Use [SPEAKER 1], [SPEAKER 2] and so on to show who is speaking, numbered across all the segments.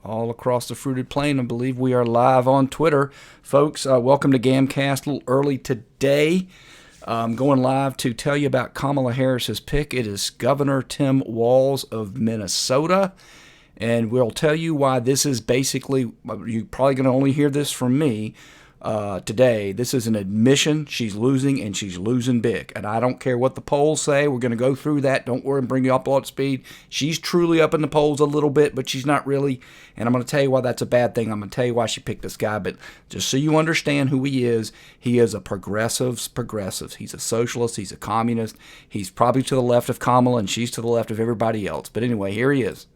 [SPEAKER 1] all across the fruited plain. I believe we are live on Twitter. Folks, welcome to Gamcast. A little early today. Going live to tell you about Kamala Harris's pick. It is Governor Tim Walz of Minnesota. And we'll tell you why this is basically, you're probably going to only hear this from me today. This is an admission. She's losing, and she's losing big. And I don't care what the polls say. We're going to go through that. Don't worry and bring you up all at speed. She's truly up in the polls a little bit, but she's not really. And I'm going to tell you why that's a bad thing. I'm going to tell you why she picked this guy. But just so you understand who he is a progressive. He's a socialist. He's a communist. He's probably to the left of Kamala, and she's to the left of everybody else. But anyway, here he is.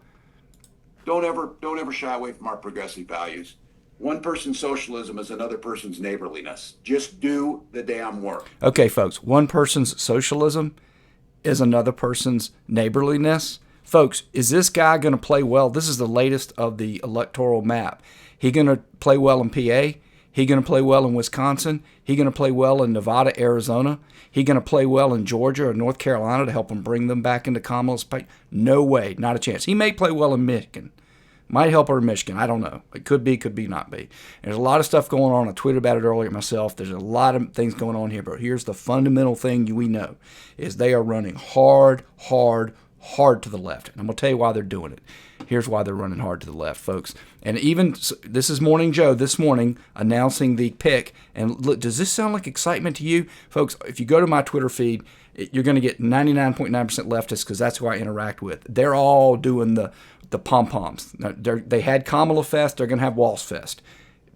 [SPEAKER 2] Don't ever shy away from our progressive values. One person's socialism is another person's neighborliness. Just do the damn work.
[SPEAKER 1] Okay, folks, one person's socialism is another person's neighborliness. Folks, is this guy going to play well? This is the latest of the electoral map. He going to play well in PA? He going to play well in Wisconsin? He going to play well in Nevada, Arizona? He going to play well in Georgia or North Carolina to help him bring them back into Kamala's fight? No way, not a chance. He may play well in Michigan. Might help her in Michigan. I don't know. It could be, could be not be. There's a lot of stuff going on. I tweeted about it earlier myself. There's a lot of things going on here, but here's the fundamental thing we know is they are running hard to the left. And I'm going to tell you why they're doing it. Here's why they're running hard to the left, folks. And even, this is Morning Joe this morning announcing the pick. And look, does this sound like excitement to you? Folks, if you go to my Twitter feed, you're going to get 99.9% leftists because that's who I interact with. They're all doing the pom-poms. They had Kamala Fest. They're going to have Walz Fest.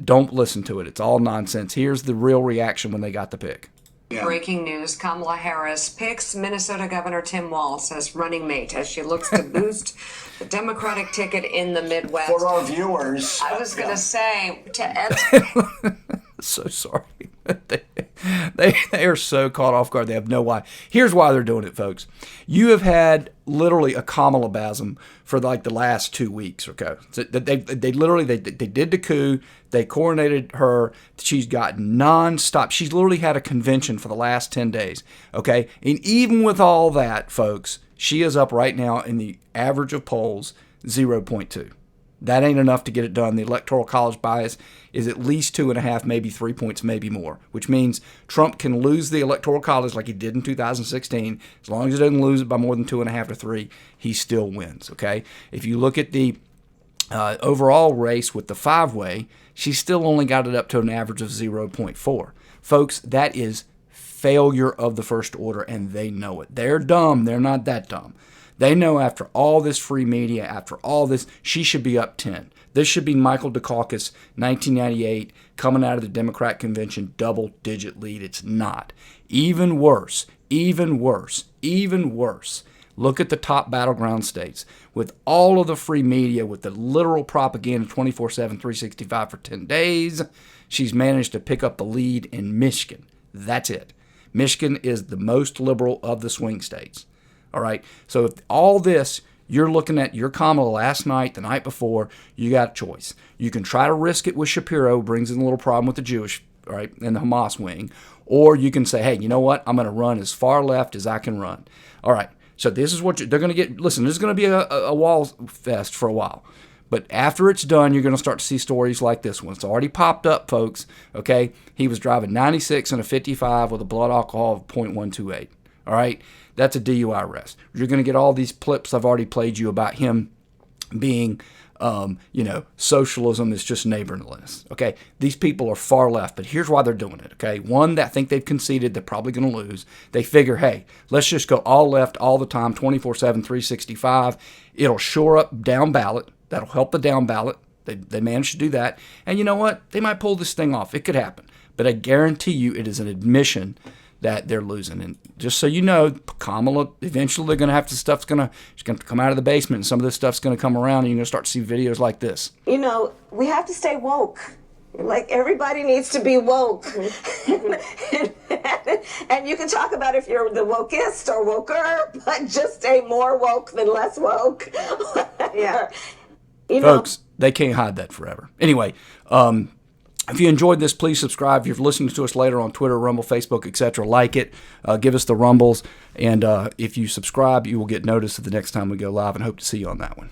[SPEAKER 1] Don't listen to it. It's all nonsense. Here's the real reaction when they got the pick.
[SPEAKER 3] Yeah. Breaking news, Kamala Harris picks Minnesota Governor Tim Walz as running mate as she looks to boost the Democratic ticket in the Midwest.
[SPEAKER 2] For our viewers.
[SPEAKER 3] I was going to say, to Ed.
[SPEAKER 1] So sorry. They are so caught off guard. They have no why. Here's why they're doing it, folks. You have had literally a Kamala-basm for like the last 2 weeks. Okay, so they did the coup. They coronated her. She's got nonstop. She's literally had a convention for the last 10 days. Okay, and even with all that, folks, she is up right now in the average of polls 0.2. That ain't enough to get it done. The Electoral College bias is at least 2.5, maybe 3 points, maybe more, which means Trump can lose the Electoral College like he did in 2016. As long as he doesn't lose it by more than 2.5 to 3, he still wins, okay? If you look at the overall race with the five-way, she still only got it up to an average of 0.4. Folks, that is failure of the first order, and they know it. They're dumb. They're not that dumb. They know after all this free media, after all this, she should be up 10. This should be Michael Dukakis, 1998, coming out of the Democrat convention, double-digit lead. It's not. Even worse. Look at the top battleground states. With all of the free media, with the literal propaganda 24/7, 365 for 10 days, she's managed to pick up the lead in Michigan. That's it. Michigan is the most liberal of the swing states. All right, so if all this, you're looking at your Kamala last night, the night before, you got a choice. You can try to risk it with Shapiro, brings in a little problem with the Jewish, all right, and the Hamas wing, or you can say, hey, you know what? I'm going to run as far left as I can run. All right, so this is what they're going to get. Listen, there's going to be a Walz fest for a while. But after it's done, you're going to start to see stories like this one. It's already popped up, folks, okay? He was driving 96 and a 55 with a blood alcohol of 0.128, all right? That's a DUI arrest. You're going to get all these clips I've already played you about him being, socialism is just neighborliness. Okay, these people are far left, but here's why they're doing it. Okay, one, that think they've conceded, they're probably going to lose. They figure, hey, let's just go all left all the time, 24/7, 365. It'll shore up down ballot. That'll help the down ballot. They managed to do that, and you know what? They might pull this thing off. It could happen, but I guarantee you, it is an admission that they're losing. And just so you know, Kamala, eventually they're going to have to, she's going to come out of the basement, and some of this stuff's going to come around, and you're going to start to see videos like this.
[SPEAKER 4] You know, we have to stay woke. Like, everybody needs to be woke. And you can talk about if you're the wokest or woker, but just stay more woke than less woke. Yeah.
[SPEAKER 1] Folks, they can't hide that forever. Anyway, if you enjoyed this, please subscribe. If you're listening to us later on Twitter, Rumble, Facebook, etc., like it. Give us the rumbles. And if you subscribe, you will get notice of the next time we go live, and hope to see you on that one.